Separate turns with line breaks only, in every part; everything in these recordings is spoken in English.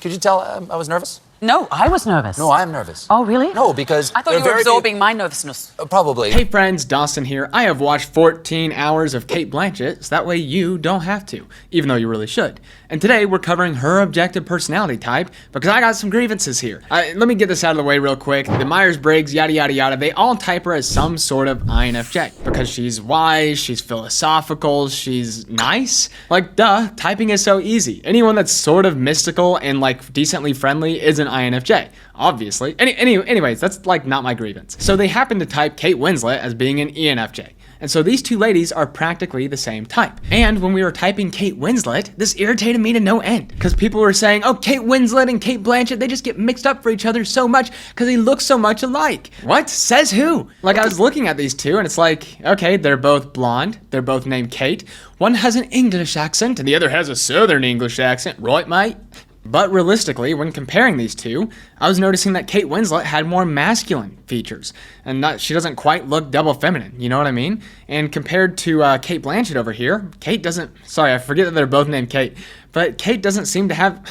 Could you tell I was nervous?
No, I was nervous.
No, I'm nervous.
Oh, really?
No, because
I thought you were absorbing my nervousness.
Probably.
Hey friends, Dawson here. I have watched 14 hours of Cate Blanchett, so that way you don't have to, even though you really should. And today we're covering her objective personality type because I got some grievances here. Let me get this out of the way real quick. The Myers-Briggs, yada yada yada, they all type her as some sort of INFJ because she's wise, she's philosophical, she's nice. Like, duh, typing is so easy. Anyone that's sort of mystical and like decently friendly is an INFJ, obviously. Anyways, that's like not my grievance. So they happen to type Kate Winslet as being an ENFJ. And so these two ladies are practically the same type. And when we were typing Kate Winslet, this irritated me to no end. Because people were saying, oh, Kate Winslet and Cate Blanchett, they just get mixed up for each other so much because they look so much alike. What? Says who? Like, I was looking at these two and it's like, okay, they're both blonde. They're both named Kate. One has an English accent and the other has a Southern English accent. Right, mate? But realistically, when comparing these two, I was noticing that Kate Winslet had more masculine features, and she doesn't quite look double feminine, you know what I mean? And compared to Cate Blanchett over here, Kate doesn't, sorry, I forget that they're both named Kate, but Kate doesn't seem to have,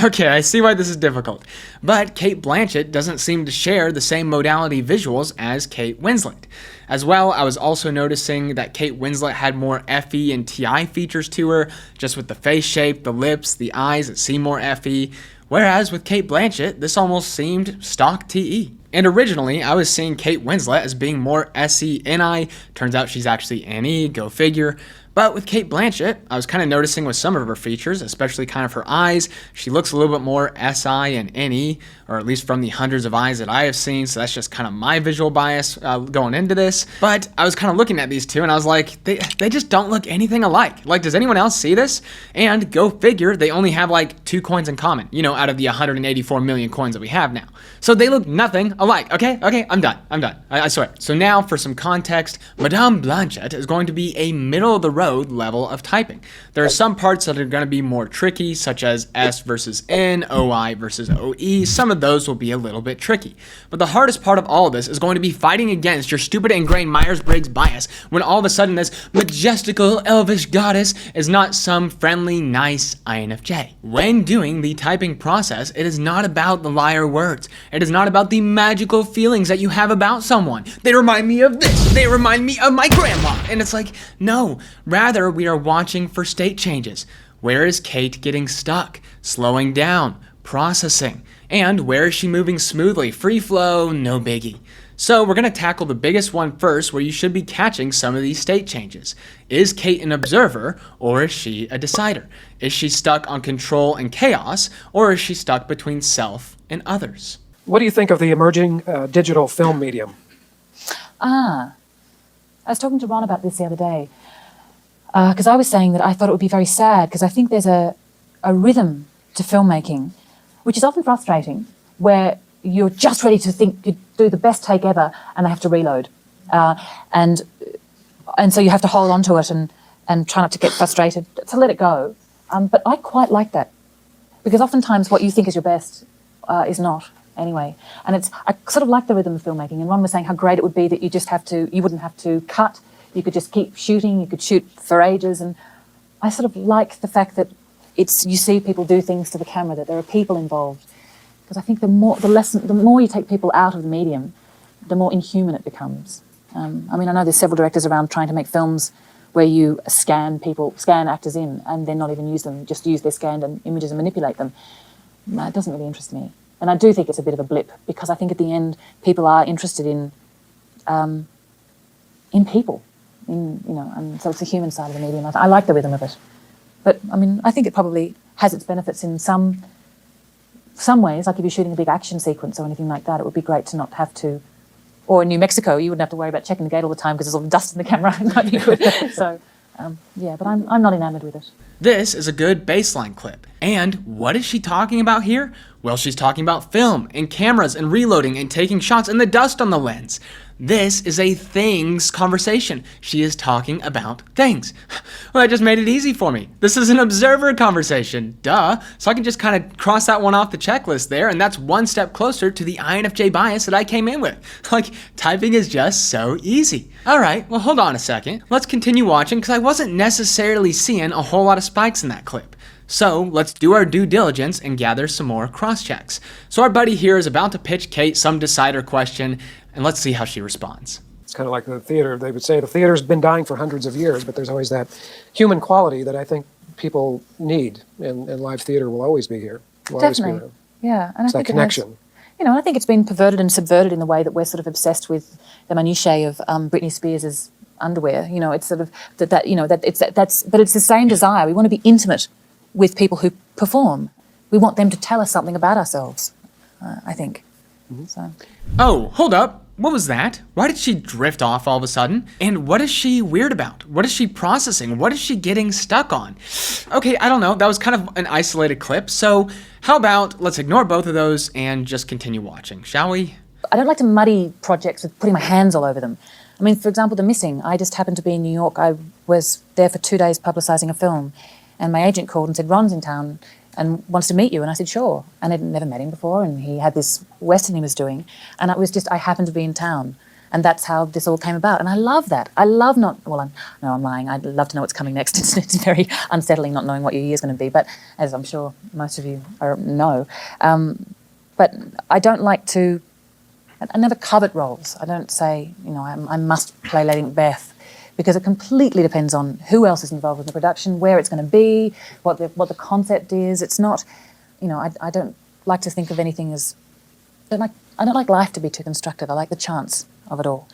okay, I see why this is difficult, but Cate Blanchett doesn't seem to share the same modality visuals as Kate Winslet. As well, I was also noticing that Kate Winslet had more FE and TI features to her, just with the face shape, the lips, the eyes that seem more FE, whereas with Cate Blanchett, this almost seemed stock TE. And originally, I was seeing Kate Winslet as being more SE-NI, turns out she's actually NE, go figure. But with Cate Blanchett, I was kind of noticing with some of her features, especially kind of her eyes, she looks a little bit more SI and NE, or at least from the hundreds of eyes that I have seen, so that's just kind of my visual bias going into this. But I was kind of looking at these two and I was like, they just don't look anything alike. Like, does anyone else see this? And go figure, they only have like 2 coins in common, you know, out of the 184 million coins that we have now. So they look nothing alike, okay, I'm done, I swear. So now for some context, Madame Blanchett is going to be a middle of the road level of typing. There are some parts that are going to be more tricky, such as S versus N, OI versus OE. Some of those will be a little bit tricky. But the hardest part of all of this is going to be fighting against your stupid ingrained Myers-Briggs bias when all of a sudden this majestical elvish goddess is not some friendly, nice INFJ. When doing the typing process, it is not about the liar words. It is not about the magical feelings that you have about someone. They remind me of this. They remind me of my grandma. And it's like, no. Rather, we are watching for state changes. Where is Kate getting stuck, slowing down, processing? And where is she moving smoothly? Free flow, no biggie. So we're going to tackle the biggest one first, where you should be catching some of these state changes. Is Kate an observer, or is she a decider? Is she stuck on control and chaos, or is she stuck between self and others?
What do you think of the emerging digital film medium?
I was talking to Ron about this the other day. Because I was saying that I thought it would be very sad because I think there's a rhythm to filmmaking, which is often frustrating, where you're just ready to think you do the best take ever and they have to reload. And so you have to hold on to it and try not to get frustrated, to let it go. But I quite like that because oftentimes what you think is your best is not anyway. And I sort of like the rhythm of filmmaking. And Ron was saying how great it would be that you wouldn't have to cut. You could just keep shooting, you could shoot for ages, and I sort of like the fact that you see people do things to the camera, that there are people involved. Because I think the more you take people out of the medium, the more inhuman it becomes. I mean, I know there's several directors around trying to make films where you scan actors in and then not even use them, just use their scanned images and manipulate them. No, it doesn't really interest me. And I do think it's a bit of a blip, because I think at the end, people are interested in people. And so it's the human side of the medium. I like the rhythm of it. But, I mean, I think it probably has its benefits in some ways. Like if you're shooting a big action sequence or anything like that, it would be great to not have to, or in New Mexico, you wouldn't have to worry about checking the gate all the time because there's all the dust in the camera. It might be good. So, yeah, but I'm not enamored with it.
This is a good baseline clip. And what is she talking about here? Well, she's talking about film and cameras and reloading and taking shots and the dust on the lens. This is a things conversation. She is talking about things. Well, that just made it easy for me. This is an observer conversation, duh. So I can just kind of cross that one off the checklist there, and that's one step closer to the INFJ bias that I came in with. Like, typing is just so easy. All right, well, hold on a second. Let's continue watching, because I wasn't necessarily seeing a whole lot of spikes in that clip. So let's do our due diligence and gather some more cross-checks. So our buddy here is about to pitch Cate some decider question, and let's see how she responds.
It's kind of like the theater. They would say the theater's been dying for hundreds of years, but there's always that human quality that I think people need, and live theater will always be here. Will
Definitely.
always be
Yeah. And
it's
I
that
think it has-
connection.
I think it's been perverted and subverted in the way that we're sort of obsessed with the minutiae of Britney Spears's underwear. It's sort of but it's the same desire. We want to be intimate with people who perform. We want them to tell us something about ourselves, I think. So.
Oh, hold up. What was that? Why did she drift off all of a sudden? And what is she weird about? What is she processing? What is she getting stuck on? Okay, I don't know. That was kind of an isolated clip. So how about let's ignore both of those and just continue watching, shall we?
I don't like to muddy projects with putting my hands all over them. I mean, for example, The Missing. I just happened to be in New York. I was there for 2 days publicising a film. And my agent called and said, Ron's in town and wants to meet you. And I said, sure. And I'd never met him before. And he had this Western he was doing. And it was just, I happened to be in town. And that's how this all came about. And I love that. I love I'm lying. I'd love to know what's coming next. It's very unsettling not knowing what your year's going to be. But as I'm sure most of you know. But I don't like to, I never covet roles. I don't say, I must play Lady Macbeth. Because it completely depends on who else is involved in the production, where it's going to be, what the concept is. It's not, I don't like to think of anything as, I don't like life to be too constructive. I like the chance of it all.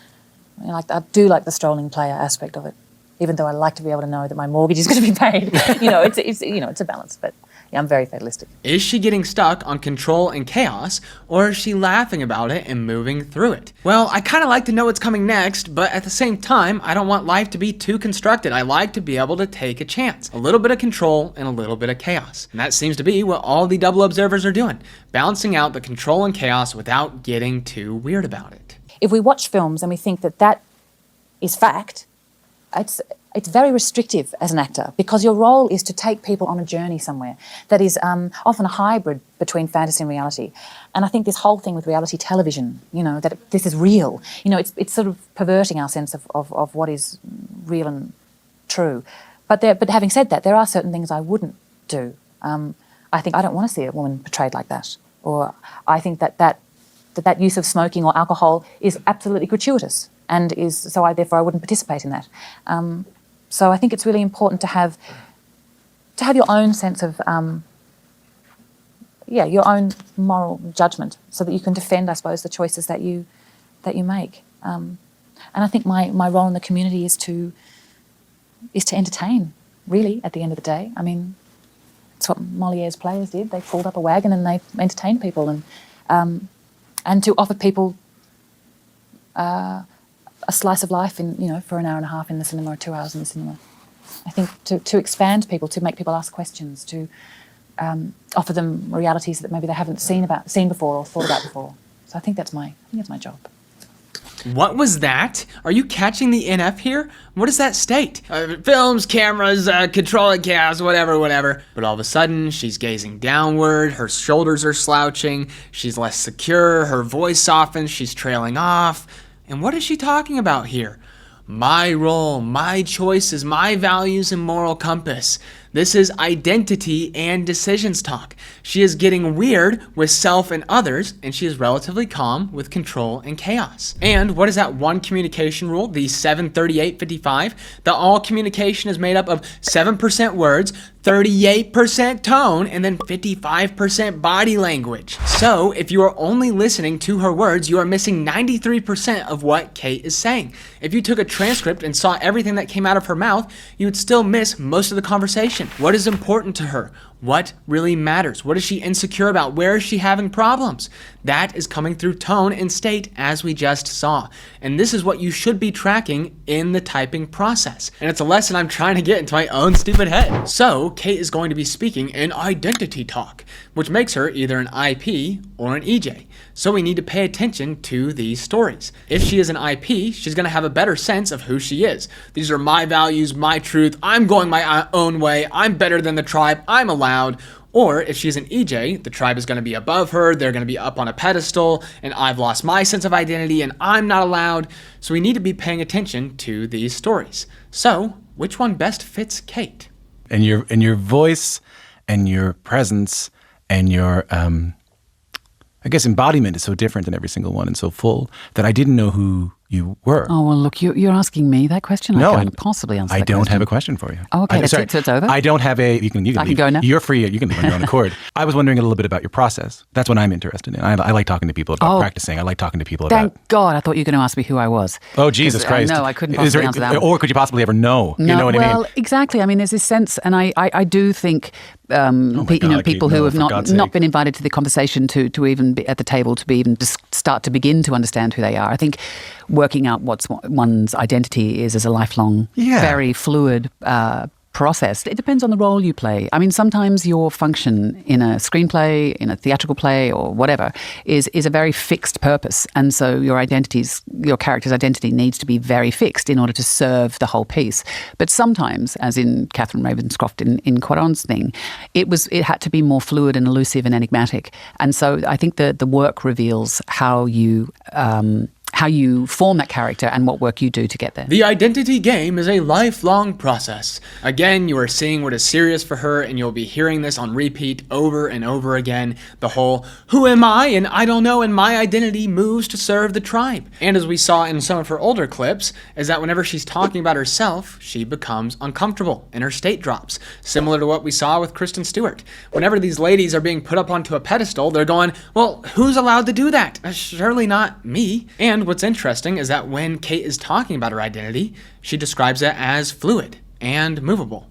I do like the strolling player aspect of it, even though I like to be able to know that my mortgage is going to be paid. It's a balance, but yeah, I'm very fatalistic.
Is she getting stuck on control and chaos, or is she laughing about it and moving through it? Well, I kind of like to know what's coming next, but at the same time, I don't want life to be too constructed. I like to be able to take a chance. A little bit of control and a little bit of chaos. And that seems to be what all the double observers are doing, balancing out the control and chaos without getting too weird about it.
If we watch films and we think that is fact, it's very restrictive as an actor because your role is to take people on a journey somewhere that is often a hybrid between fantasy and reality. And I think this whole thing with reality television, that this is real, it's sort of perverting our sense of what is real and true. But having said that, there are certain things I wouldn't do. I think I don't want to see a woman portrayed like that. Or I think that use of smoking or alcohol is absolutely gratuitous. And therefore I wouldn't participate in that. So I think it's really important to have your own sense of, your own moral judgment, so that you can defend, I suppose, the choices that you make. And I think my role in the community is to entertain. Really, at the end of the day, I mean, it's what Moliere's players did. They pulled up a wagon and they entertained people, and to offer people a slice of life for an hour and a half in the cinema or 2 hours in the cinema. I think to expand people, to make people ask questions, to offer them realities that maybe they haven't seen before or thought about before. So I think that's my job.
What was that? Are you catching the NF here? What does that state? Films, cameras, control and chaos, whatever. But all of a sudden, she's gazing downward, her shoulders are slouching, she's less secure, her voice softens, she's trailing off. And what is she talking about here? My role, my choices, my values and moral compass. This is identity and decisions talk. She is getting weird with self and others, and she is relatively calm with control and chaos. And what is that one communication rule, the 7-38-55? That all communication is made up of 7% words, 38% tone, and then 55% body language. So if you are only listening to her words, you are missing 93% of what Cate is saying. If you took a transcript and saw everything that came out of her mouth, you would still miss most of the conversation. What is important to her? What really matters? What is she insecure about? Where is she having problems? That is coming through tone and state, as we just saw. And this is what you should be tracking in the typing process. And it's a lesson I'm trying to get into my own stupid head. So Cate is going to be speaking in identity talk, which makes her either an IP or an EJ. So we need to pay attention to these stories. If she is an IP, she's going to have a better sense of who she is. These are my values, my truth. I'm going my own way. I'm better than the tribe. I'm allowed. Or if she's an EJ, the tribe is going to be above her, they're going to be up on a pedestal, and I've lost my sense of identity and I'm not allowed. So we need to be paying attention to these stories. So which one best fits Cate?
And your voice and your presence and your, I guess, embodiment is so different in every single one and so full that I didn't know who you were.
Oh, well, look, you're asking me that question.
No,
I can't possibly answer
I
that
don't
question.
have a question for you.
Oh, okay, that's
sorry,
it, so it's over?
I don't have a, you can
I can
leave.
go now?
You're free, you can leave on your own accord. I was wondering a little bit about your process. That's what I'm interested in. I like talking to people about practicing. I like talking to people
Thank
about...
God, I thought you were going to ask me who I was.
Oh, Jesus Christ.
No, I couldn't
Is
possibly answer that one.
Or could you possibly ever know?
No,
You know what I mean?
well, exactly. I mean, there's this sense, and I do think,
God,
people
Kate,
who
no,
have
for God's
not
sake.
been invited to the conversation to even be at the table to be even just start to begin to understand who they are. I think working out what one's identity is a lifelong, very fluid process. It depends on the role you play. I mean, sometimes your function in a screenplay, in a theatrical play or whatever is a very fixed purpose. And so your character's identity needs to be very fixed in order to serve the whole piece. But sometimes, as in Catherine Ravenscroft in Quaron's thing, it had to be more fluid and elusive and enigmatic. And so I think the work reveals how you form that character and what work you do to get there.
The identity game is a lifelong process. Again, you are seeing what is serious for her, and you'll be hearing this on repeat over and over again. The whole, who am I? And I don't know, and my identity moves to serve the tribe. And as we saw in some of her older clips, is that whenever she's talking about herself, she becomes uncomfortable and her state drops. Similar to what we saw with Kristen Stewart. Whenever these ladies are being put up onto a pedestal, they're going, well, who's allowed to do that? Surely not me. And what's interesting is that when Cate is talking about her identity, she describes it as fluid and movable.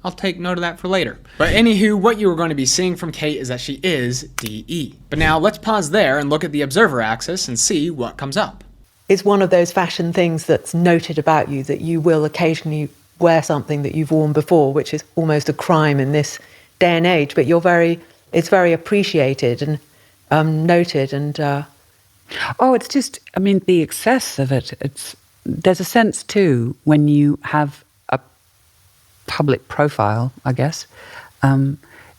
I'll take note of that for later. But anywho, what you are going to be seeing from Cate is that she is DE. But now let's pause there and look at the observer axis and see what comes up.
It's one of those fashion things that's noted about you, that you will occasionally wear something that you've worn before, which is almost a crime in this day and age, but it's very appreciated and noted and...
Oh, it's just, I mean, the excess of it. There's a sense too when you have a public profile, I guess,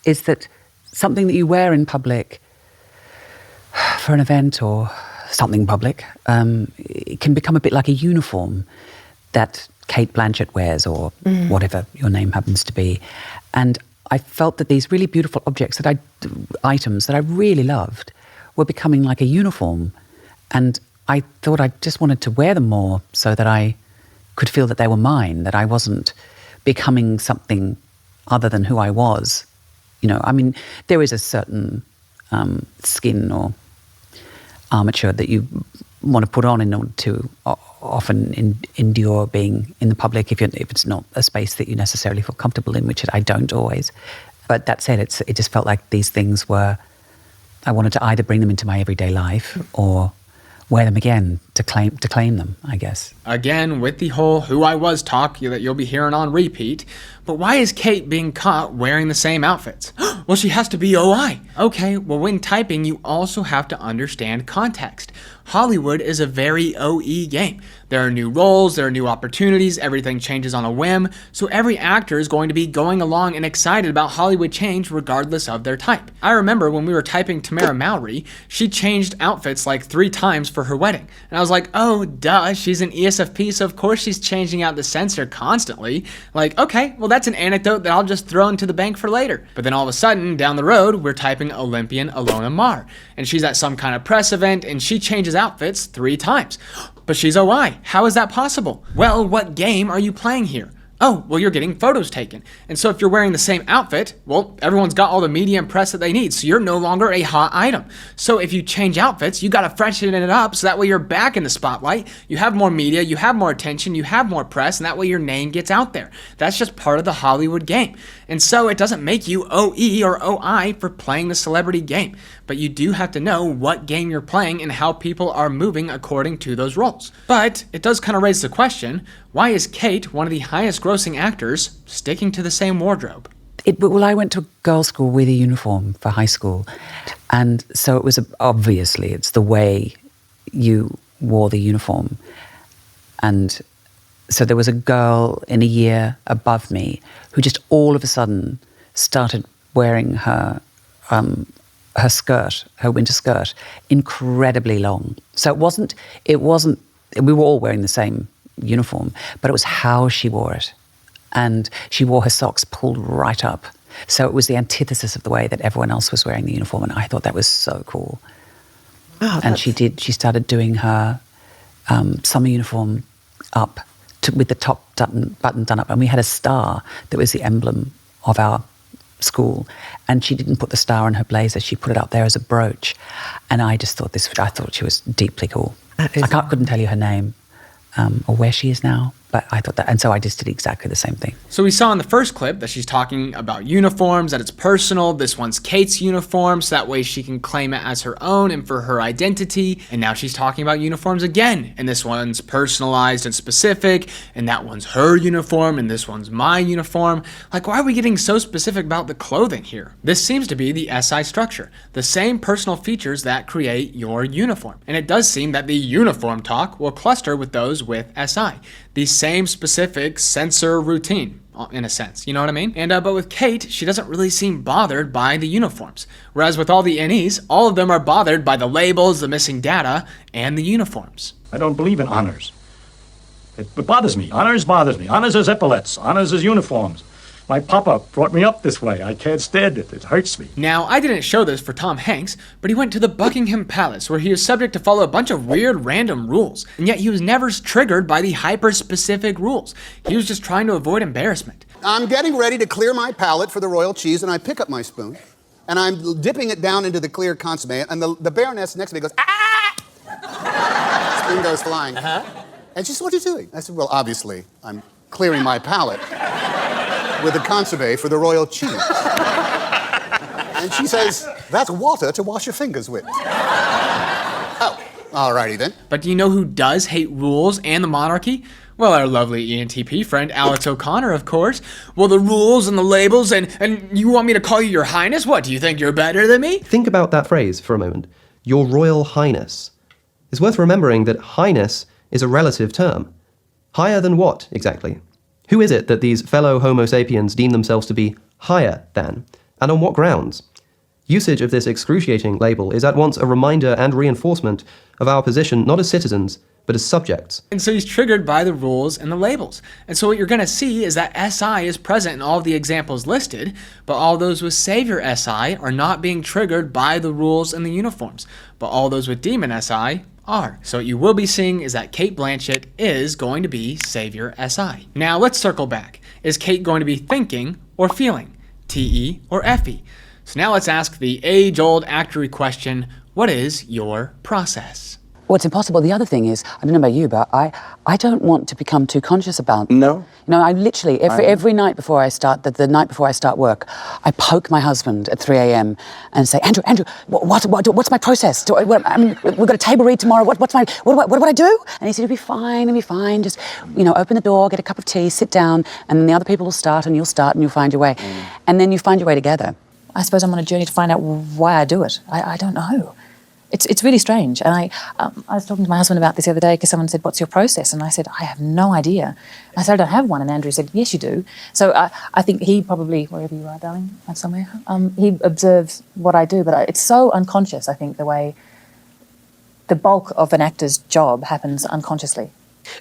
is that something that you wear in public for an event or something public, it can become a bit like a uniform that Cate Blanchett wears or whatever your name happens to be. And I felt that these really beautiful items that I really loved were becoming like a uniform. And I thought I just wanted to wear them more so that I could feel that they were mine, that I wasn't becoming something other than who I was. You know, I mean, there is a certain skin or armature that you want to put on in order to often endure being in the public if it's not a space that you necessarily feel comfortable in, which I don't always. But that said, it just felt like these things were... I wanted to either bring them into my everyday life or wear them again to claim them, I guess.
Again, with the whole who I was talk that you'll be hearing on repeat. But why is Cate being caught wearing the same outfits? Well, she has to be OI. Okay, well, when typing, you also have to understand context. Hollywood is a very OE game. There are new roles, there are new opportunities, everything changes on a whim, so every actor is going to be going along and excited about Hollywood change regardless of their type. I remember when we were typing Tamara Mowry, she changed outfits like 3 times for her wedding. And I was like, oh, duh, she's an ESFP, so of course she's changing out the sensor constantly. Like, okay, well, that's an anecdote that I'll just throw into the bank for later. But then all of a sudden, down the road, we're typing Olympian Ilona Maher. And she's at some kind of press event, and she changes outfits 3 times. But she's OI. How is that possible? Well, what game are you playing here? Oh, well, you're getting photos taken. And so if you're wearing the same outfit, well, everyone's got all the media and press that they need, so you're no longer a hot item. So if you change outfits, you gotta freshen it up so that way you're back in the spotlight, you have more media, you have more attention, you have more press, and that way your name gets out there. That's just part of the Hollywood game. And so it doesn't make you OE or OI for playing the celebrity game, but you do have to know what game you're playing and how people are moving according to those roles. But it does kind of raise the question, why is Cate, one of the highest grossing actors, sticking to the same wardrobe?
Well, I went to a girls' school with a uniform for high school, and so it was obviously it's the way you wore the uniform. And so there was a girl in a year above me who just all of a sudden started wearing her skirt, her winter skirt, incredibly long. So it wasn't. We were all wearing the same uniform, but it was how she wore it. And she wore her socks pulled right up. So it was the antithesis of the way that everyone else was wearing the uniform, and I thought that was so cool.
Oh,
And she started doing her summer uniform up with the top button done up, and we had a star that was the emblem of our school, and she didn't put the star on her blazer, she put it up there as a brooch, and I just thought I thought she was deeply cool. Couldn't tell you her name or where she is now, but I thought that, and so I just did exactly the same thing.
So we saw in the first clip that she's talking about uniforms, that it's personal. This one's Kate's uniform, so that way she can claim it as her own and for her identity. And now she's talking about uniforms again, and this one's personalized and specific, and that one's her uniform, and this one's my uniform. Like, why are we getting so specific about the clothing here? This seems to be the SI structure, the same personal features that create your uniform. And it does seem that the uniform talk will cluster with those with SI. The same specific sensor routine, in a sense, you know what I mean? And but with Cate, she doesn't really seem bothered by the uniforms. Whereas with all the NEs, all of them are bothered by the labels, the missing data, and the uniforms.
I don't believe in honors. It bothers me. Honors bothers me. Honors is epaulets. Honors is uniforms. My papa brought me up this way. I can't stand it. It hurts me.
Now, I didn't show this for Tom Hanks, but he went to the Buckingham Palace where he was subject to follow a bunch of weird random rules, and yet he was never triggered by the hyper-specific rules. He was just trying to avoid embarrassment.
I'm getting ready to clear my palate for the royal cheese, and I pick up my spoon, and I'm dipping it down into the clear consommé, and the Baroness next to me goes, ah! Spoon goes flying. And she said, what are you doing? I said, well, obviously, I'm clearing my palate with the consommé for the royal cheese. And she says, that's water to wash your fingers with. Oh, alrighty then.
But do you know who does hate rules and the monarchy? Well, our lovely ENTP friend, Alex O'Connor, of course. Well, the rules and the labels, and you want me to call you your highness? What, do you think you're better than me?
Think about that phrase for a moment. Your Royal Highness. It's worth remembering that highness is a relative term. Higher than what, exactly? Who is it that these fellow Homo sapiens deem themselves to be higher than? And on what grounds? Usage of this excruciating label is at once a reminder and reinforcement of our position not as citizens, but as subjects.
And so he's triggered by the rules and the labels. And so what you're going to see is that SI is present in all of the examples listed, but all those with Savior SI are not being triggered by the rules and the uniforms. But all those with Demon SI are. So what you will be seeing is that Cate Blanchett is going to be Savior SI. Now let's circle back. Is Cate going to be thinking or feeling? TE or FE? So now let's ask the age-old actory question, what is your process?
Well, it's impossible. The other thing is, I don't know about you, but I don't want to become too conscious about.
No.
You know, I literally every night before I start the night before I start work, I poke my husband at 3 a.m. and say, Andrew, what's my process? We've got a table read tomorrow. What do I do? And he said, it'll be fine. Just open the door, get a cup of tea, sit down, and then the other people will start, and you'll start, and you'll find your way, and then you find your way together.
I suppose I'm on a journey to find out why I do it. I don't know. It's really strange. And I was talking to my husband about this the other day because someone said, what's your process? And I said, I have no idea. I said, I don't have one. And Andrew said, yes, you do. So I think he probably, wherever you are, darling, somewhere, he observes what I do. But it's so unconscious, I think, the way the bulk of an actor's job happens unconsciously.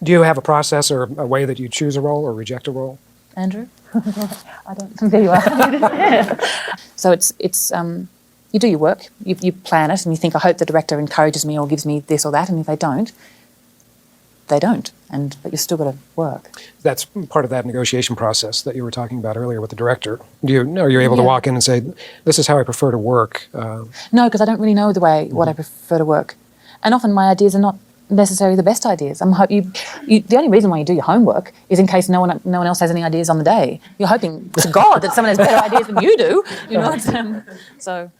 Do you have a process or a way that you choose a role or reject a role?
Andrew? I don't. There you are. So it's you do your work, you plan it, and you think, I hope the director encourages me or gives me this or that, and if they don't, they don't. But you've still got to work. That's part of that negotiation process that you were talking about earlier with the director. Are you able to walk in and say, this is how I prefer to work? No, because I don't really know what I prefer to work. And often my ideas are not necessarily the best ideas. The only reason why you do your homework is in case no one else has any ideas on the day. You're hoping to God that someone has better ideas than you do. So.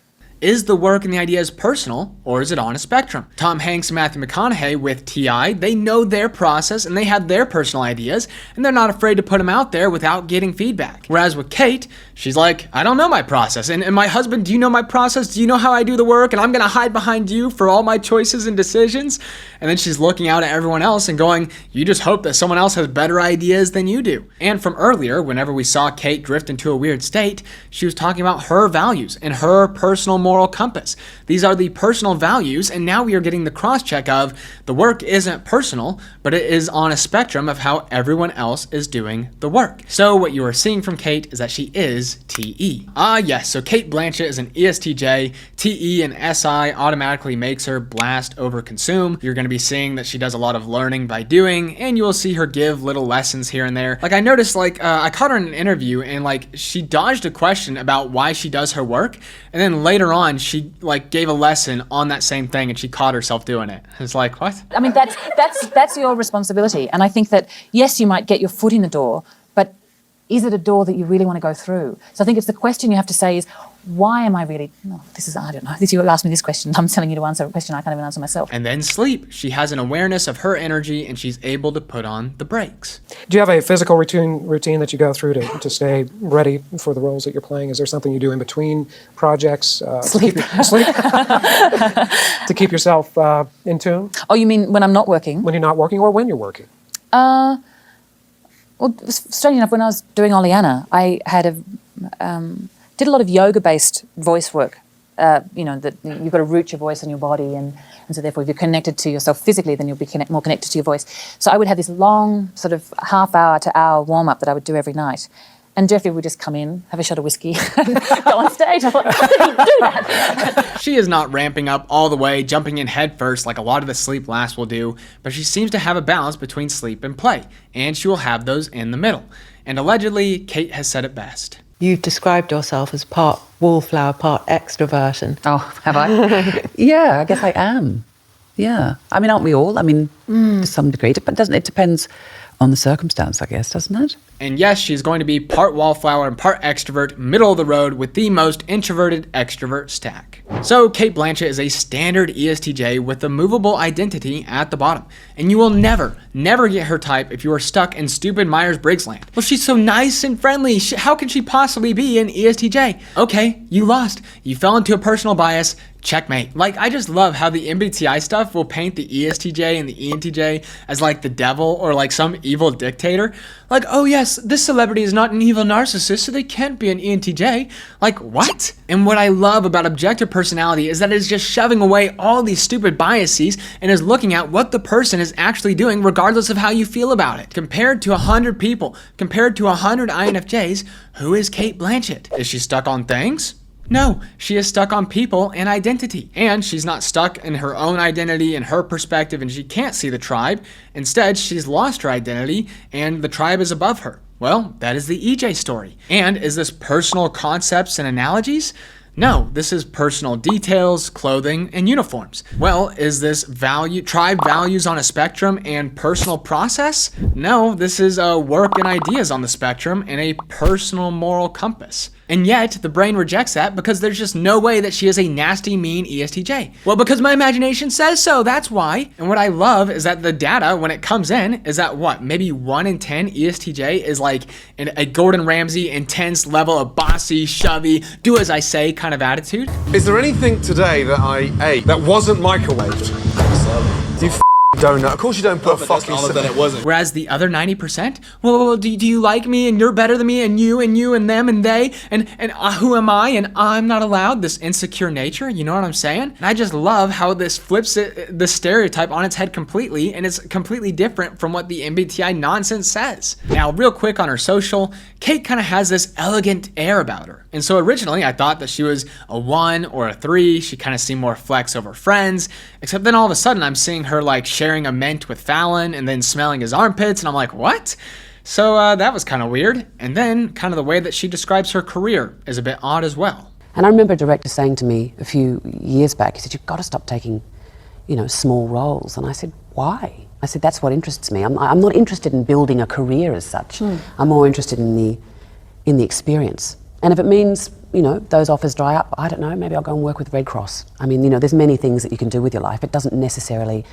Is the work and the ideas personal, or is it on a spectrum? Tom Hanks and Matthew McConaughey with TI, they know their process and they have their personal ideas, and they're not afraid to put them out there without getting feedback. Whereas with Cate, she's like, I don't know my process. And my husband, do you know my process? Do you know how I do the work? And I'm going to hide behind you for all my choices and decisions. And then she's looking out at everyone else and going, you just hope that someone else has better ideas than you do. And from earlier, whenever we saw Cate drift into a weird state, she was talking about her values and her personal morals moral compass. These are the personal values, and now we are getting the cross-check of the work isn't personal, but it is on a spectrum of how everyone else is doing the work. So what you are seeing from Cate is that she is TE. Yes, so Cate Blanchett is an ESTJ. TE and SI automatically makes her blast over consume. You're going to be seeing that she does a lot of learning by doing, and you will see her give little lessons here and there. Like I noticed, I caught her in an interview, and she dodged a question about why she does her work, and then later on she gave a lesson on that same thing, and she caught herself doing it. It's like, what?
I mean, that's your responsibility. And I think that, yes, you might get your foot in the door, but is it a door that you really want to go through? So I think it's the question you have to say is, why am I really, I don't know. You asked me this question. I'm telling you to answer a question I can't even answer myself.
And then sleep. She has an awareness of her energy, and she's able to put on the brakes.
Do you have a physical routine that you go through to stay ready for the roles that you're playing? Is there something you do in between projects?
Sleep.
To keep yourself in tune?
Oh, you mean when I'm not working?
When you're not working or when you're working?
Well, strangely enough, when I was doing Oleana, I had did a lot of yoga-based voice work. That you've got to root your voice in your body, and so therefore if you're connected to yourself physically, then you'll be more connected to your voice. So I would have this long sort of half-hour to hour warm-up that I would do every night. And Jeffrey would just come in, have a shot of whiskey, go on stage. I thought, how did he do that?
She is not ramping up all the way, jumping in head first like a lot of the sleep lasts will do, but she seems to have a balance between sleep and play, and she will have those in the middle. And allegedly, Cate has said it best.
You've described yourself as part wallflower, part extroversion.
Oh, have I? Yeah, I guess I am. Yeah. I mean, aren't we all? I mean, to some degree. But it depends on the circumstance, I guess, doesn't it?
And yes, she's going to be part wallflower and part extrovert, middle of the road with the most introverted extrovert stack. So Cate Blanchett is a standard ESTJ with a movable identity at the bottom. And you will never get her type if you are stuck in stupid Myers-Briggs land. Well, she's so nice and friendly. How can she possibly be an ESTJ? Okay, you lost. You fell into a personal bias. Checkmate. I just love how the MBTI stuff will paint the ESTJ and the ENTJ as the devil or some evil dictator. Oh yes, this celebrity is not an evil narcissist, so they can't be an ENTJ. What? And what I love about objective personality is that it is just shoving away all these stupid biases and is looking at what the person is actually doing regardless of how you feel about it. Compared to 100 people, compared to 100 INFJs, who is Cate Blanchett? Is she stuck on things? No, she is stuck on people and identity. And she's not stuck in her own identity and her perspective, and she can't see the tribe. Instead, she's lost her identity and the tribe is above her. Well, that is the EJ story. And is this personal concepts and analogies? No, this is personal details, clothing, and uniforms. Well, is this tribe values on a spectrum and personal process? No, this is work and ideas on the spectrum and a personal moral compass. And yet, the brain rejects that because there's just no way that she is a nasty, mean ESTJ. Well, because my imagination says so, that's why. And what I love is that the data, when it comes in, is that maybe 1 in 10 ESTJ is a Gordon Ramsay intense level of bossy, shovey, do as I say kind of attitude.
Is there anything today that I ate that wasn't microwaved? You donut. Of course you don't put a fucking...
it wasn't. Whereas the other 90%, well, do you like me and you're better than me and you and them and they and who am I and I'm not allowed, this insecure nature, you know what I'm saying? And I just love how this flips the stereotype on its head completely, and it's completely different from what the MBTI nonsense says. Now, real quick on her social, Cate kind of has this elegant air about her. And so originally I thought that she was a 1 or a 3. She kind of seemed more flex over friends, except then all of a sudden I'm seeing her sharing a mint with Fallon and then smelling his armpits, and I'm like, what? So that was kind of weird. And then kind of the way that she describes her career is a bit odd as well.
And I remember a director saying to me a few years back, he said, you've got to stop taking, small roles. And I said, why? I said, that's what interests me. I'm not interested in building a career as such. I'm more interested in the experience. And if it means, those offers dry up, I don't know, maybe I'll go and work with Red Cross. I mean, there's many things that you can do with your life. It doesn't necessarily...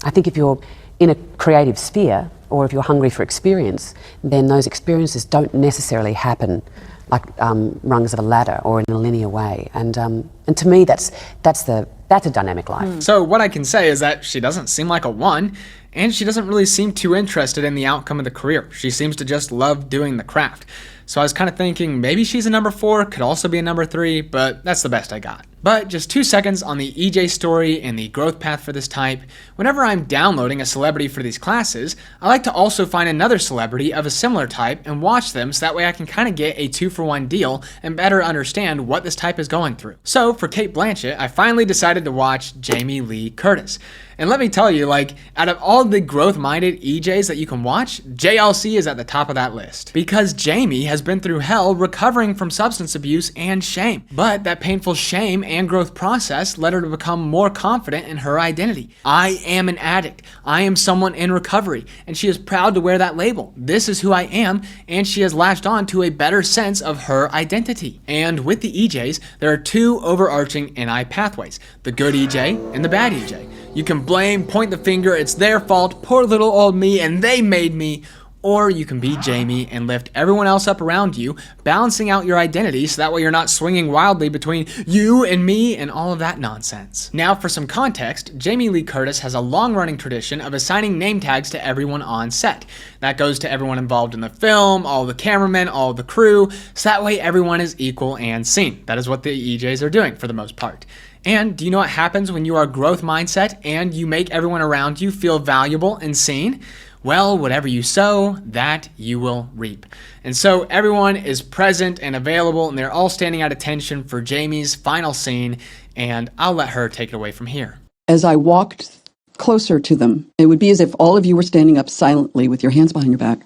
I think if you're in a creative sphere, or if you're hungry for experience, then those experiences don't necessarily happen like rungs of a ladder or in a linear way. And to me, that's a dynamic life.
So what I can say is that she doesn't seem like a 1, and she doesn't really seem too interested in the outcome of the career. She seems to just love doing the craft. So I was kind of thinking maybe she's a number 4, could also be a number 3, but that's the best I got. But just 2 seconds on the EJ story and the growth path for this type. Whenever I'm downloading a celebrity for these classes, I like to also find another celebrity of a similar type and watch them so that way I can kind of get a 2-for-1 deal and better understand what this type is going through. So for Cate Blanchett, I finally decided to watch Jamie Lee Curtis. And let me tell you, like, out of all the growth-minded EJs that you can watch, JLC is at the top of that list. Because Jamie has been through hell recovering from substance abuse and shame. But that painful shame and growth process led her to become more confident in her identity. I am an addict. I am someone in recovery. And she is proud to wear that label. This is who I am, and she has latched on to a better sense of her identity. And with the EJs, there are 2 overarching NI pathways, the good EJ and the bad EJ. You can blame, point the finger, it's their fault, poor little old me, and they made me. Or you can be Jamie and lift everyone else up around you, balancing out your identity so that way you're not swinging wildly between you and me and all of that nonsense. Now for some context, Jamie Lee Curtis has a long-running tradition of assigning name tags to everyone on set. That goes to everyone involved in the film, all the cameramen, all the crew, so that way everyone is equal and seen. That is what the EJs are doing for the most part. And do you know what happens when you are growth mindset and you make everyone around you feel valuable and seen? Well, whatever you sow, that you will reap. And so everyone is present and available, and they're all standing at attention for Jamie's final scene, and I'll let her take it away from here.
As I walked closer to them, it would be as if all of you were standing up silently with your hands behind your back,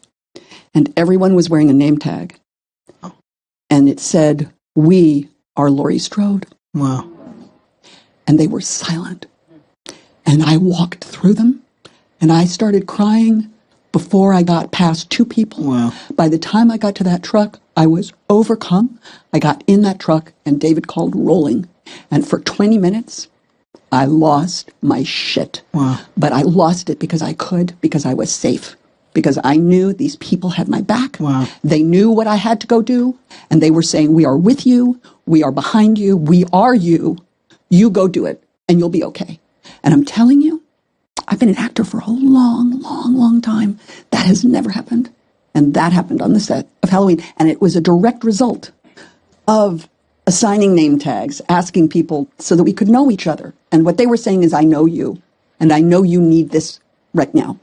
and everyone was wearing a name tag. And it said, "We are Laurie Strode."
Wow.
And they were silent. And I walked through them, and I started crying before I got past 2 people.
Wow.
By the time I got to that truck, I was overcome. I got in that truck, and David called rolling. And for 20 minutes, I lost my shit.
Wow.
But I lost it because I could, because I was safe. Because I knew these people had my back.
Wow.
They knew what I had to go do, and they were saying, "We are with you, we are behind you, we are you. You go do it, and you'll be okay." And I'm telling you, I've been an actor for a long, long, long time. That has never happened. And that happened on the set of Halloween. And it was a direct result of assigning name tags, asking people so that we could know each other. And what they were saying is, "I know you, and I know you need this right now.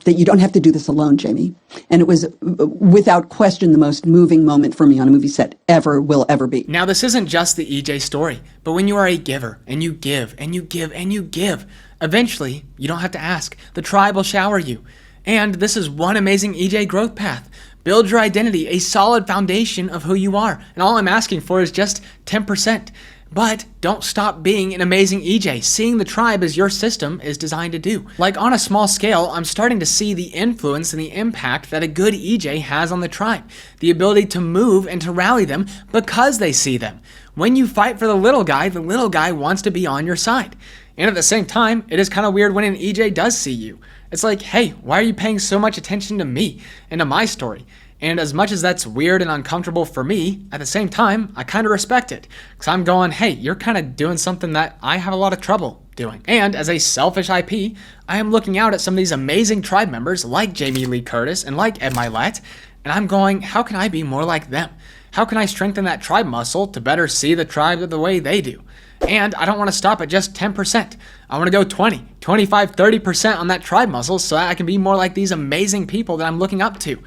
That you don't have to do this alone, Jamie." And it was, without question, the most moving moment for me on a movie set ever, will ever be.
Now, this isn't just the EJ story, but when you are a giver, and you give, and you give, and you give, eventually, you don't have to ask. The tribe will shower you. And this is one amazing EJ growth path. Build your identity, a solid foundation of who you are. And all I'm asking for is just 10%. But don't stop being an amazing EJ. Seeing the tribe as your system is designed to do. Like on a small scale, I'm starting to see the influence and the impact that a good EJ has on the tribe. The ability to move and to rally them because they see them. When you fight for the little guy wants to be on your side. And at the same time, it is kind of weird when an EJ does see you. It's like, hey, why are you paying so much attention to me and to my story? And as much as that's weird and uncomfortable for me, at the same time, I kind of respect it. Because I'm going, hey, you're kind of doing something that I have a lot of trouble doing. And as a selfish IP, I am looking out at some of these amazing tribe members like Jamie Lee Curtis and like Ed Milet, and I'm going, how can I be more like them? How can I strengthen that tribe muscle to better see the tribe the way they do? And I don't want to stop at just 10%. I want to go 20, 25, 30% on that tribe muscle so that I can be more like these amazing people that I'm looking up to.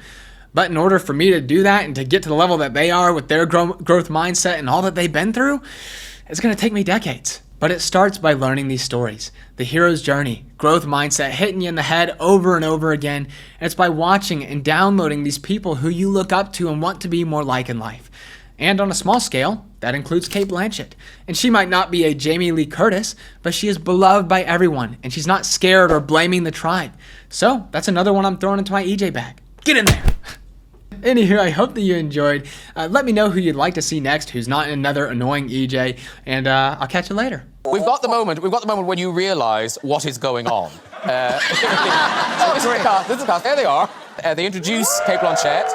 But in order for me to do that and to get to the level that they are with their growth mindset and all that they've been through, it's going to take me decades. But it starts by learning these stories. The hero's journey, growth mindset hitting you in the head over and over again. And it's by watching and downloading these people who you look up to and want to be more like in life. And on a small scale, that includes Cate Blanchett. And she might not be a Jamie Lee Curtis, but she is beloved by everyone. And she's not scared or blaming the tribe. So that's another one I'm throwing into my EJ bag. Get in there! Anywho, I hope that you enjoyed. Let me know who you'd like to see next, who's not another annoying EJ, and I'll catch you later.
We've got the moment when you realise what is going on. This is a cast. There they are. They introduce Cate Blanchett.